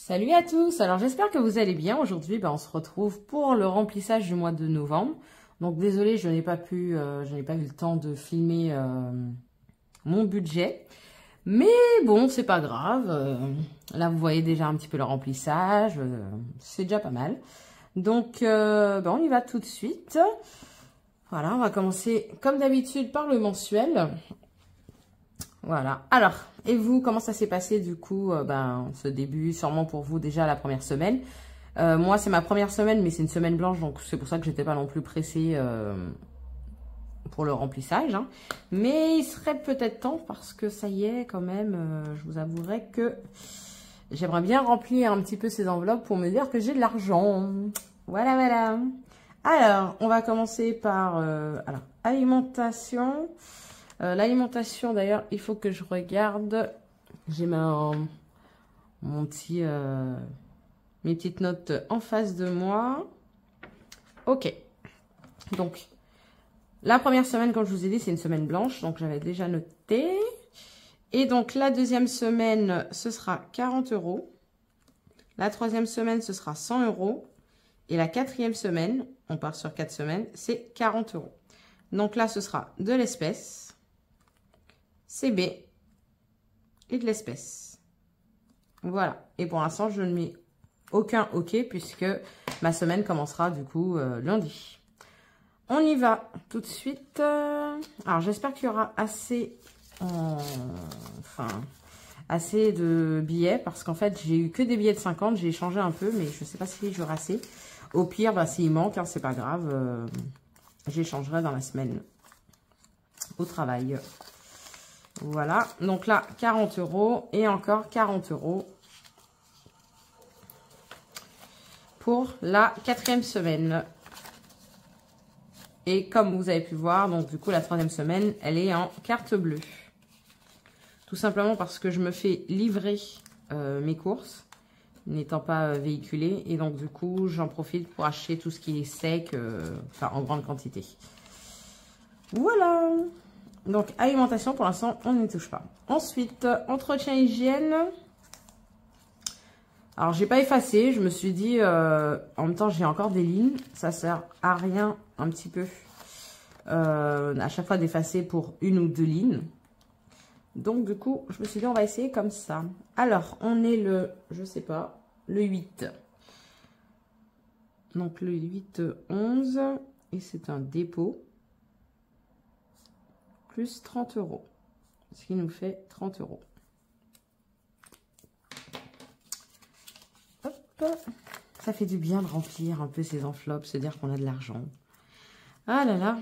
Salut à tous, alors j'espère que vous allez bien. Aujourd'hui, on se retrouve pour le remplissage du mois de novembre. Donc désolée, je n'ai pas eu le temps de filmer mon budget. Mais bon, c'est pas grave. Là, vous voyez déjà un petit peu le remplissage. C'est déjà pas mal. Donc, on y va tout de suite. Voilà, on va commencer comme d'habitude par le mensuel. Voilà. Alors, et vous, comment ça s'est passé du coup, ce début, sûrement pour vous déjà la première semaine. Moi, c'est ma première semaine, mais c'est une semaine blanche, donc c'est pour ça que j'étais pas non plus pressée pour le remplissage. Hein. Mais il serait peut-être temps parce que ça y est, quand même, je vous avouerai que j'aimerais bien remplir un petit peu ces enveloppes pour me dire que j'ai de l'argent. Voilà, voilà. Alors, on va commencer par alimentation. L'alimentation, d'ailleurs, il faut que je regarde. J'ai mes petites notes en face de moi. Ok. Donc, la première semaine, comme je vous ai dit, c'est une semaine blanche. Donc, j'avais déjà noté. Et donc, la deuxième semaine, ce sera 40 €. La troisième semaine, ce sera 100 €. Et la quatrième semaine, on part sur 4 semaines, c'est 40 €. Donc là, ce sera de l'espèce. CB et de l'espèce. Voilà. Et pour l'instant, je ne mets aucun OK puisque ma semaine commencera du coup lundi. On y va tout de suite. Alors, j'espère qu'il y aura assez de billets parce qu'en fait, j'ai eu que des billets de 50. J'ai échangé un peu, mais je ne sais pas si j'aurai assez. Au pire, s'il manque, hein, c'est pas grave. J'échangerai dans la semaine au travail. Voilà, donc là, 40 € et encore 40 € pour la quatrième semaine. Et comme vous avez pu voir, donc du coup, la troisième semaine, elle est en carte bleue. Tout simplement parce que je me fais livrer mes courses, n'étant pas véhiculée. Et donc, du coup, j'en profite pour acheter tout ce qui est sec, en grande quantité. Voilà. Donc, alimentation, pour l'instant, on n'y touche pas. Ensuite, entretien hygiène. Alors, j'ai pas effacé. Je me suis dit, en même temps, j'ai encore des lignes. Ça sert à rien, un petit peu, à chaque fois d'effacer pour une ou deux lignes. Donc, du coup, je me suis dit, on va essayer comme ça. Alors, on est le, je sais pas, le 8. Donc, le 8-11. Et c'est un dépôt. Plus 30 €. Ce qui nous fait 30 €. Hop. Ça fait du bien de remplir un peu ces enveloppes, se dire qu'on a de l'argent. Ah là là.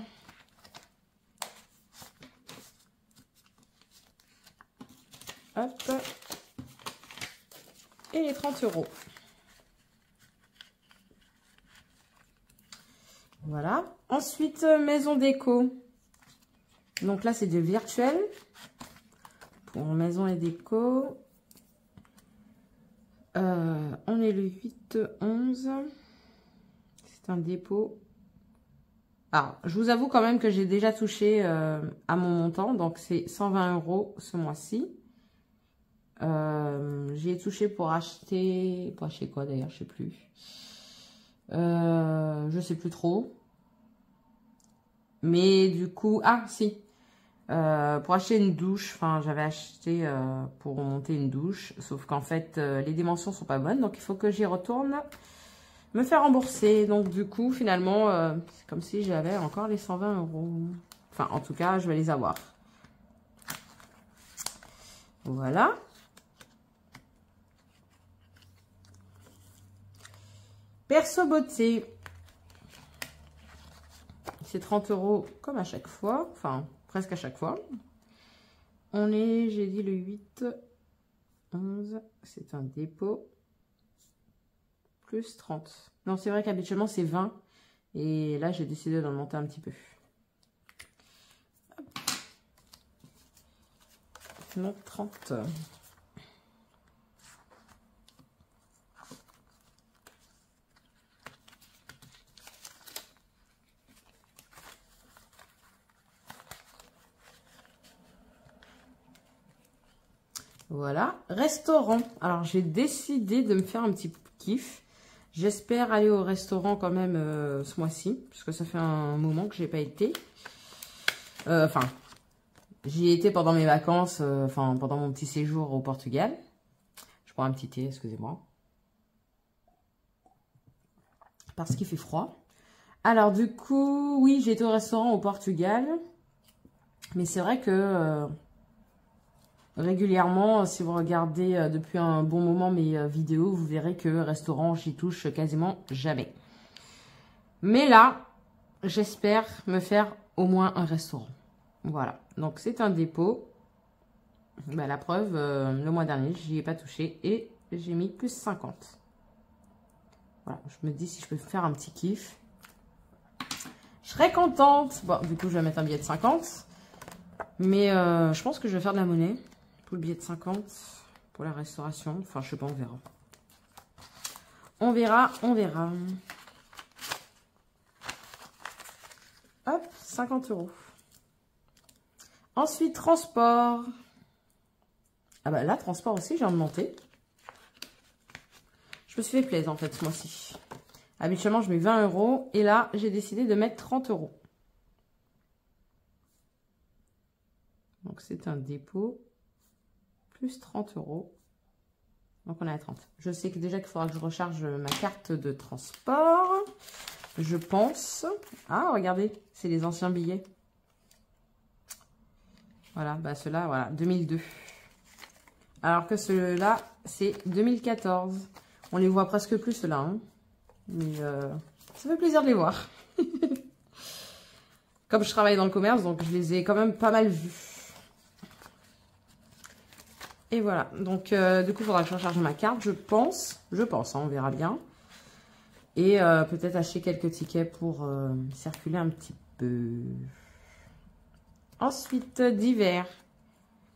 Hop. Et les 30 €. Voilà. Ensuite, maison déco. Donc là, c'est du virtuel. Pour maison et déco. On est le 8-11. C'est un dépôt. Alors, je vous avoue quand même que j'ai déjà touché à mon montant. Donc, c'est 120 € ce mois-ci. J'y ai touché pour acheter... Pour acheter quoi d'ailleurs? Je sais plus. Je sais plus trop. Mais du coup... Ah, si. Pour acheter une douche, j'avais acheté pour monter une douche, sauf qu'en fait, les dimensions sont pas bonnes, donc il faut que j'y retourne me faire rembourser. Donc du coup, finalement, c'est comme si j'avais encore les 120 €. Enfin, en tout cas, je vais les avoir. Voilà. Perso beauté. C'est 30 € comme à chaque fois, enfin, presque à chaque fois. On est, j'ai dit le 8-11, c'est un dépôt, plus 30. Non, c'est vrai qu'habituellement c'est 20, et là j'ai décidé d'en monter un petit peu. Hop. Non, 30. Voilà. Restaurant. Alors, j'ai décidé de me faire un petit kiff. J'espère aller au restaurant quand même ce mois-ci, puisque ça fait un moment que j'ai pas été. Enfin, j'y ai été pendant mes vacances, enfin pendant mon petit séjour au Portugal. Je prends un petit thé, excusez-moi. Parce qu'il fait froid. Alors du coup, oui, j'ai été au restaurant au Portugal. Mais c'est vrai que régulièrement, si vous regardez depuis un bon moment mes vidéos, vous verrez que restaurant, j'y touche quasiment jamais. Mais là, j'espère me faire au moins un restaurant. Voilà, donc c'est un dépôt. Bah, la preuve, le mois dernier, j'y ai pas touché et j'ai mis plus 50. Voilà, je me dis si je peux faire un petit kiff. Je serais contente. Bon, du coup, je vais mettre un billet de 50. Mais je pense que je vais faire de la monnaie. Pour le billet de 50, pour la restauration. Enfin, je sais pas, on verra. On verra, on verra. Hop, 50 €. Ensuite, transport. Ah bah là, transport aussi, j'ai augmenté. Je me suis fait plaisir en fait ce mois-ci. Habituellement, je mets 20 € et là, j'ai décidé de mettre 30 €. Donc, c'est un dépôt. Plus 30 €. Donc, on est à 30. Je sais que déjà qu'il faudra que je recharge ma carte de transport. Je pense. Ah, regardez, c'est les anciens billets. Voilà, bah ceux-là, voilà, 2002. Alors que ceux-là, c'est 2014. On les voit presque plus, ceux-là. Hein. Mais ça fait plaisir de les voir. Comme je travaille dans le commerce, donc je les ai quand même pas mal vus. Et voilà, donc du coup, il faudra que je recharge ma carte, je pense, hein, on verra bien. Et peut-être acheter quelques tickets pour circuler un petit peu. Ensuite, d'hiver.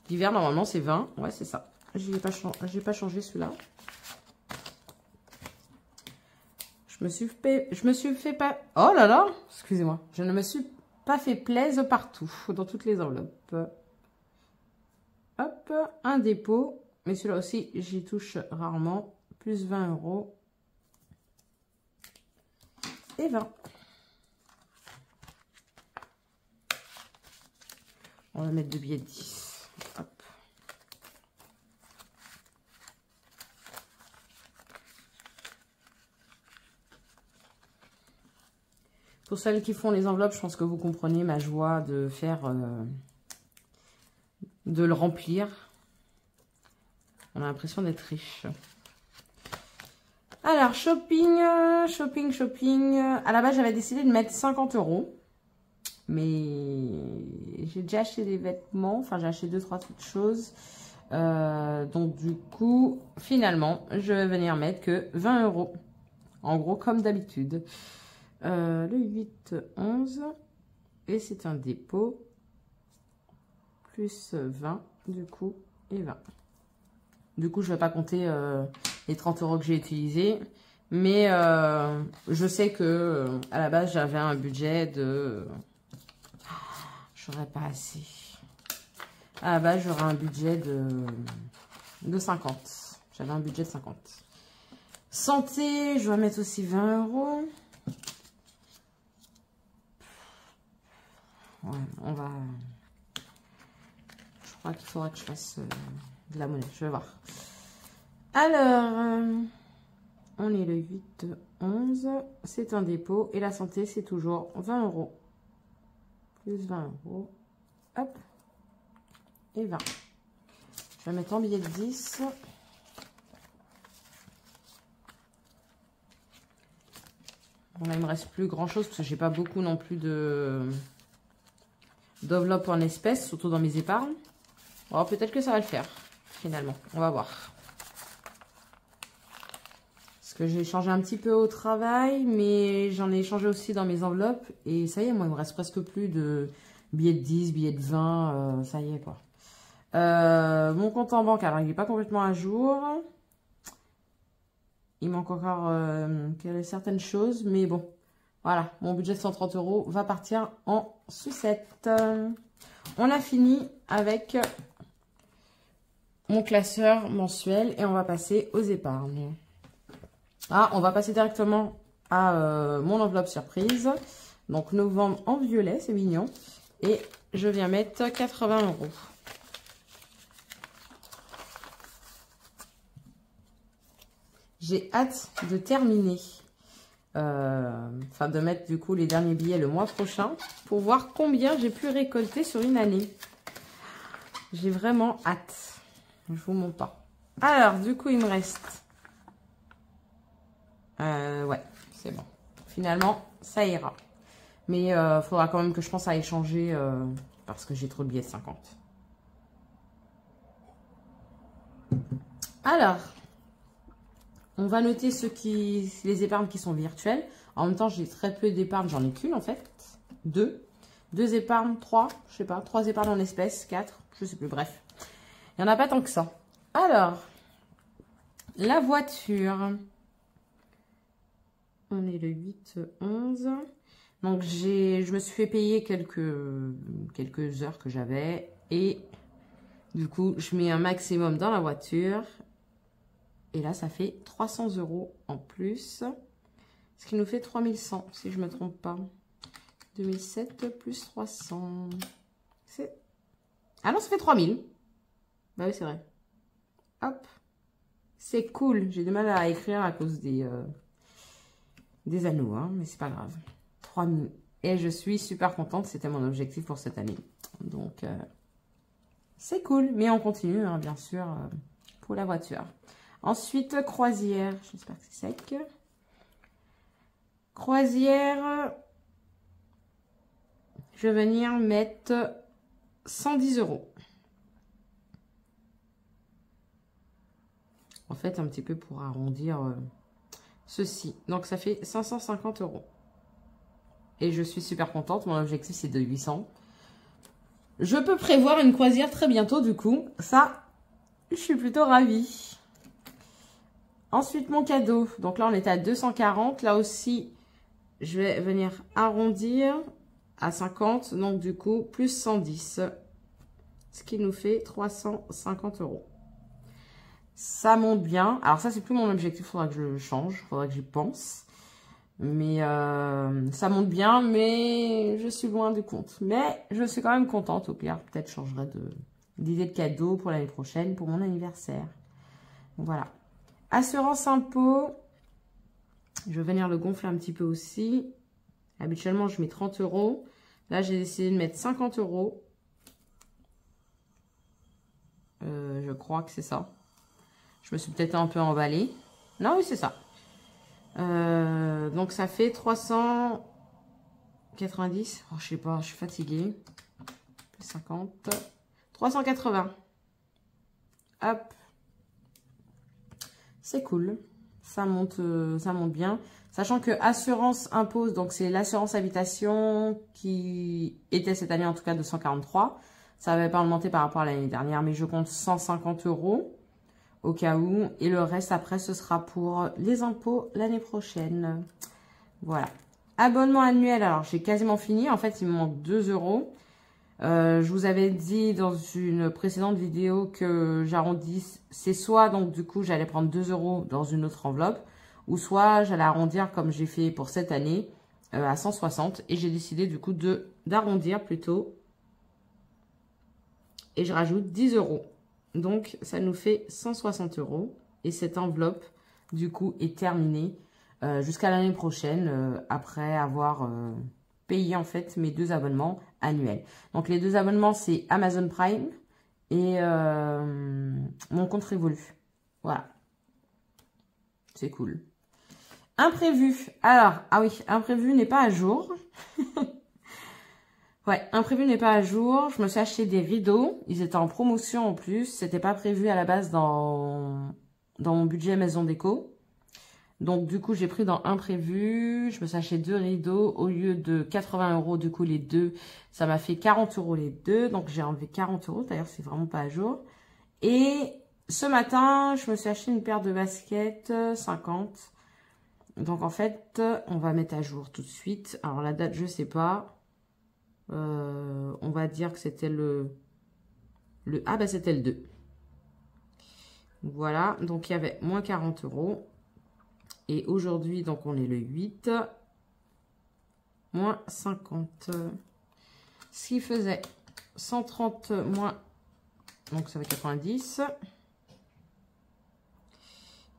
D'hiver, normalement, c'est 20. Ouais, c'est ça. J'ai pas changé celui-là. Je me suis fait pas... Oh là là, excusez-moi. Je ne me suis pas fait plaisir partout, dans toutes les enveloppes. Hop, un dépôt. Mais celui-là aussi, j'y touche rarement. Plus 20 €. Et 20. On va mettre 2 billets de 10. Hop. Pour celles qui font les enveloppes, je pense que vous comprenez ma joie de faire... de le remplir. On a l'impression d'être riche. Alors, shopping. À la base, j'avais décidé de mettre 50 €. Mais j'ai déjà acheté des vêtements. Enfin, j'ai acheté 2-3 petites choses. Donc, du coup, finalement, je vais venir mettre que 20 €. En gros, comme d'habitude. Le 8-11. Et c'est un dépôt. Plus 20, du coup, et 20. Du coup, je ne vais pas compter les 30 € que j'ai utilisés. Mais je sais que à la base, j'avais un budget de... J'aurais pas assez. À la base, j'aurais un budget de 50. J'avais un budget de 50. Santé, je vais mettre aussi 20 €. Ouais, on va... Je crois qu'il faudra que je fasse de la monnaie. Je vais voir. Alors, on est le 8-11. C'est un dépôt. Et la santé, c'est toujours 20 €. Plus 20 €. Hop. Et 20. Je vais mettre en billet de 10. Bon, là, il me reste plus grand chose parce que j'ai pas beaucoup non plus d'enveloppe en espèces, surtout dans mes épargnes. Bon, peut-être que ça va le faire, finalement. On va voir. Parce que j'ai changé un petit peu au travail, mais j'en ai changé aussi dans mes enveloppes. Et ça y est, moi, il me reste presque plus de billets de 10, billets de 20. Ça y est, quoi. Mon compte en banque, alors, il n'est pas complètement à jour. Il manque encore certaines choses, mais bon. Voilà, mon budget de 130 € va partir en sucette. On a fini avec mon classeur mensuel et on va passer aux épargnes. Ah, on va passer directement à mon enveloppe surprise. Donc, novembre en violet, c'est mignon. Et je viens mettre 80 €. J'ai hâte de terminer. Enfin, de mettre du coup les derniers billets le mois prochain pour voir combien j'ai pu récolter sur une année. J'ai vraiment hâte. Je vous montre pas. Alors, du coup, il me reste... ouais, c'est bon. Finalement, ça ira. Mais il faudra quand même que je pense à échanger parce que j'ai trop de billets de 50. Alors, on va noter les épargnes qui sont virtuelles. En même temps, j'ai très peu d'épargne, j'en ai qu'une en fait. Deux épargnes, trois, je sais pas, 3 épargnes en espèces, 4, je sais plus, bref. Il n'y en a pas tant que ça. Alors, la voiture. On est le 8-11. Donc, je me suis fait payer quelques heures que j'avais. Et du coup, je mets un maximum dans la voiture. Et là, ça fait 300 € en plus. Ce qui nous fait 3100, si je ne me trompe pas. 2007 plus 300. Ah non, ça fait 3000. Bah oui, c'est vrai. Hop. C'est cool. J'ai du mal à écrire à cause des anneaux, hein, mais c'est pas grave. 3000. Et je suis super contente. C'était mon objectif pour cette année. Donc, c'est cool. Mais on continue, hein, bien sûr, pour la voiture. Ensuite, croisière. J'espère que c'est sec. Croisière. Je vais venir mettre 110 €. En fait, un petit peu pour arrondir ceci. Donc, ça fait 550 €. Et je suis super contente. Mon objectif, c'est de 800. Je peux prévoir une croisière très bientôt, du coup. Ça, je suis plutôt ravie. Ensuite, mon cadeau. Donc là, on était à 240. Là aussi, je vais venir arrondir à 50. Donc, du coup, plus 110. Ce qui nous fait 350 €. Ça monte bien. Alors ça, c'est plus mon objectif. Il faudra que je le change. Il faudra que j'y pense. Mais ça monte bien. Mais je suis loin du compte. Mais je suis quand même contente. Au pire, peut-être je changerai d'idée de cadeau pour l'année prochaine, pour mon anniversaire. Voilà. Assurance impôt. Je vais venir le gonfler un petit peu aussi. Habituellement, je mets 30 €. Là, j'ai décidé de mettre 50 €. Je crois que c'est ça. Je me suis peut-être un peu emballée. Non, oui, c'est ça. Donc, ça fait 390. Oh, je sais pas, je suis fatiguée. Plus 50. 380. Hop. C'est cool. Ça monte bien. Sachant que assurance impose, donc c'est l'assurance habitation qui était cette année en tout cas de 143. Ça n'avait pas augmenté par rapport à l'année dernière, mais je compte 150 € au cas où. Et le reste après, ce sera pour les impôts l'année prochaine. Voilà. Abonnement annuel, alors j'ai quasiment fini. En fait, il me manque 2 €. Je vous avais dit dans une précédente vidéo que j'arrondisse. C'est soit, donc du coup, j'allais prendre 2 € dans une autre enveloppe. Ou soit, j'allais arrondir comme j'ai fait pour cette année à 160. Et j'ai décidé du coup d'arrondir plutôt. Et je rajoute 10 €. Donc, ça nous fait 160 €. Et cette enveloppe, du coup, est terminée jusqu'à l'année prochaine. Après avoir payé, en fait, mes 2 abonnements annuels. Donc, les 2 abonnements, c'est Amazon Prime et mon compte Révolu. Voilà. C'est cool. Imprévu. Alors, ah oui, imprévu n'est pas à jour. Ouais, imprévu n'est pas à jour. Je me suis acheté des rideaux. Ils étaient en promotion en plus. C'était pas prévu à la base dans mon budget maison déco. Donc, du coup, j'ai pris dans imprévu. Je me suis acheté 2 rideaux. Au lieu de 80 €, du coup, les deux, ça m'a fait 40 € les deux. Donc, j'ai enlevé 40 €. D'ailleurs, c'est vraiment pas à jour. Et ce matin, je me suis acheté une paire de baskets 50. Donc, en fait, on va mettre à jour tout de suite. Alors, la date, je sais pas. On va dire que c'était le... Ah, bah, c'était le 2. Voilà, donc il y avait moins 40 €. Et aujourd'hui, donc on est le 8, moins 50. Ce qui faisait 130 moins, donc ça fait 90.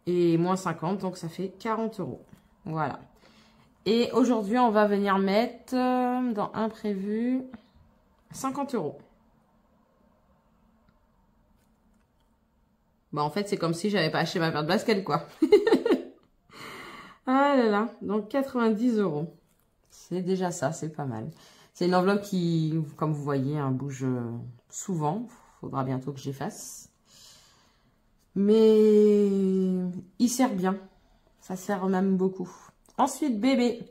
Et moins 50, donc ça fait 40 €. Voilà. Et aujourd'hui, on va venir mettre dans imprévu 50 €. Bah, en fait, c'est comme si j'avais pas acheté ma paire de baskets, quoi. Ah là là, donc 90 €. C'est déjà ça, c'est pas mal. C'est une enveloppe qui, comme vous voyez, hein, bouge souvent. Faudra bientôt que j'efface. Mais il sert bien. Ça sert même beaucoup. Ensuite, bébé.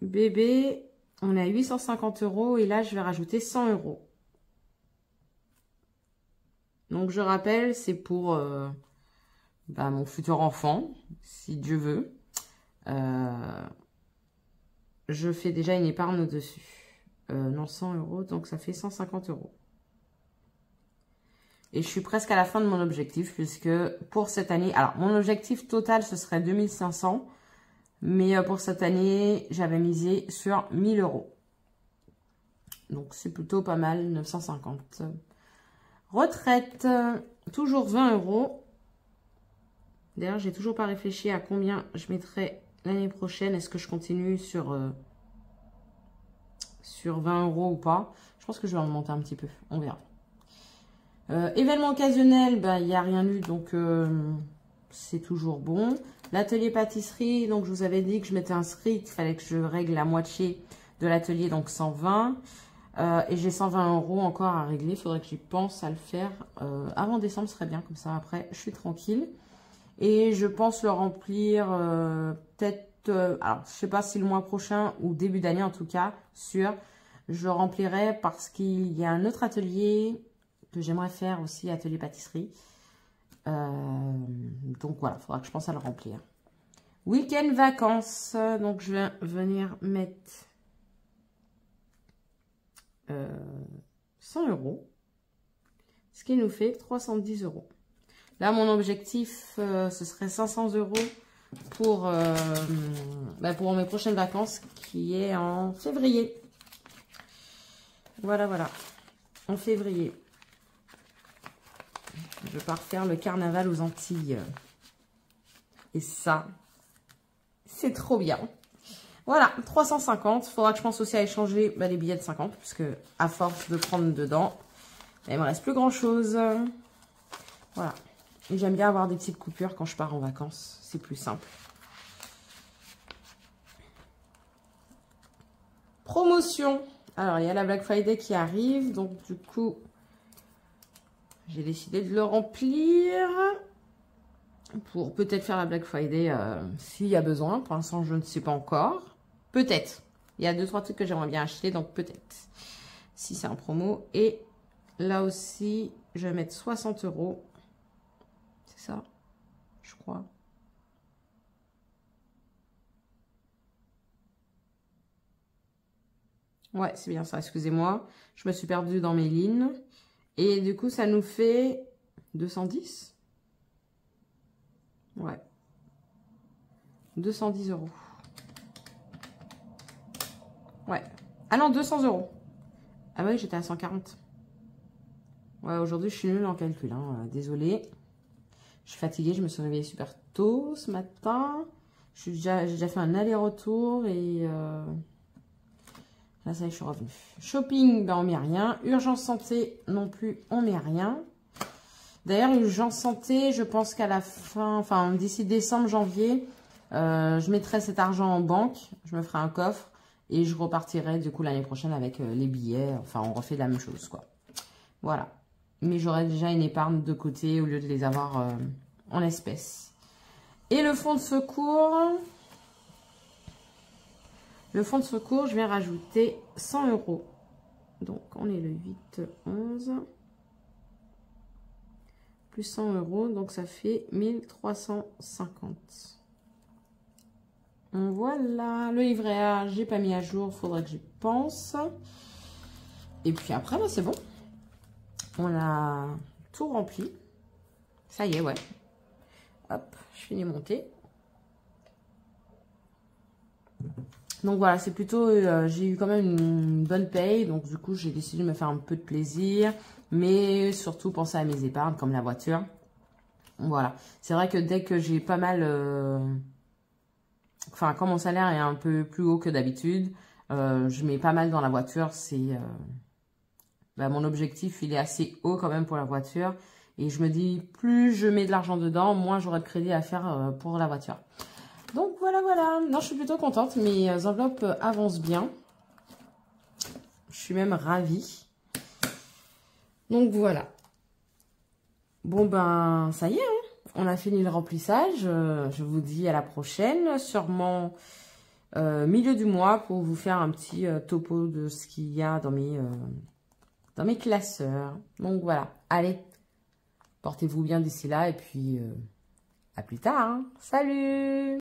Bébé, on est à 850 € et là, je vais rajouter 100 €. Donc, je rappelle, c'est pour mon futur enfant, si Dieu veut. Je fais déjà une épargne au-dessus. Non, 100 €, donc ça fait 150 €. Et je suis presque à la fin de mon objectif, puisque pour cette année... Alors, mon objectif total, ce serait 2500. Mais pour cette année, j'avais misé sur 1000 €. Donc, c'est plutôt pas mal, 950. Retraite, toujours 20 €. D'ailleurs, j'ai toujours pas réfléchi à combien je mettrai l'année prochaine. Est-ce que je continue sur 20 € ou pas? Je pense que je vais en monter un petit peu. On verra. Événement occasionnel, il n'y a rien eu, donc c'est toujours bon. L'atelier pâtisserie, donc je vous avais dit que je m'étais inscrite. Il fallait que je règle la moitié de l'atelier, donc 120. Et j'ai 120 € encore à régler. Il faudrait que j'y pense à le faire. Avant décembre, ce serait bien. Comme ça, après, je suis tranquille. Et je pense le remplir peut-être... alors, je sais pas si le mois prochain ou début d'année, en tout cas, sûr. Je le remplirai parce qu'il y a un autre atelier que j'aimerais faire aussi, atelier pâtisserie. Donc, voilà, il faudra que je pense à le remplir. Week-end vacances. Donc, je vais venir mettre 100 €. Ce qui nous fait 310 €. Là, mon objectif, ce serait 500 € pour mes prochaines vacances, qui est en février. Voilà, voilà. En février. Je pars faire le carnaval aux Antilles. Et ça, c'est trop bien. Voilà, 350. Il faudra que je pense aussi à échanger les billets de 50, puisque à force de prendre dedans, il me reste plus grand-chose. Voilà. Et j'aime bien avoir des petites coupures quand je pars en vacances. C'est plus simple. Promotion. Alors, il y a la Black Friday qui arrive. Donc, du coup, j'ai décidé de le remplir pour peut-être faire la Black Friday s'il y a besoin. Pour l'instant, je ne sais pas encore. Peut-être. Il y a 2-3 trucs que j'aimerais bien acheter, donc peut-être. Si c'est un promo. Et là aussi, je vais mettre 60 €. C'est ça, je crois. Ouais, c'est bien ça, excusez-moi. Je me suis perdue dans mes lignes. Et du coup, ça nous fait 210. Ouais. 210 €. Ouais. Ah non, 200 €. Ah oui, j'étais à 140. Ouais, aujourd'hui, je suis nulle en calcul. Hein. Désolée. Je suis fatiguée, je me suis réveillée super tôt ce matin. J'ai déjà fait un aller-retour et là, ça y est, je suis revenue. Shopping, on met rien. Urgence santé, non plus, on met rien. D'ailleurs, urgence santé, je pense qu'à la fin, enfin, d'ici décembre, janvier, je mettrai cet argent en banque. Je me ferai un coffre et je repartirai du coup l'année prochaine avec les billets. Enfin, on refait la même chose, quoi. Voilà. Mais j'aurai déjà une épargne de côté au lieu de les avoir en espèces. Et le fonds de secours. Le fonds de secours, je vais rajouter 100 €. Donc, on est le 8, 11. Plus 100 €. Donc, ça fait 1350. Voilà. Le livret A, j'ai pas mis à jour. Faudrait que j'y pense. Et puis après, c'est bon. On a tout rempli. Ça y est, ouais. Hop, je finis monter. Donc voilà, c'est plutôt, j'ai eu quand même une bonne paye, donc du coup j'ai décidé de me faire un peu de plaisir, mais surtout penser à mes épargnes comme la voiture. Voilà, c'est vrai que dès que j'ai pas mal, enfin quand mon salaire est un peu plus haut que d'habitude, je mets pas mal dans la voiture. C'est mon objectif, il est assez haut quand même pour la voiture, et je me dis plus je mets de l'argent dedans, moins j'aurai de crédit à faire pour la voiture. Donc voilà, voilà. Non, je suis plutôt contente. Mes enveloppes avancent bien. Je suis même ravie. Donc voilà. Bon ben, ça y est, hein. On a fini le remplissage. Je vous dis à la prochaine. Sûrement milieu du mois pour vous faire un petit topo de ce qu'il y a dans mes classeurs. Donc voilà. Allez, portez-vous bien d'ici là et puis à plus tard, hein. Salut!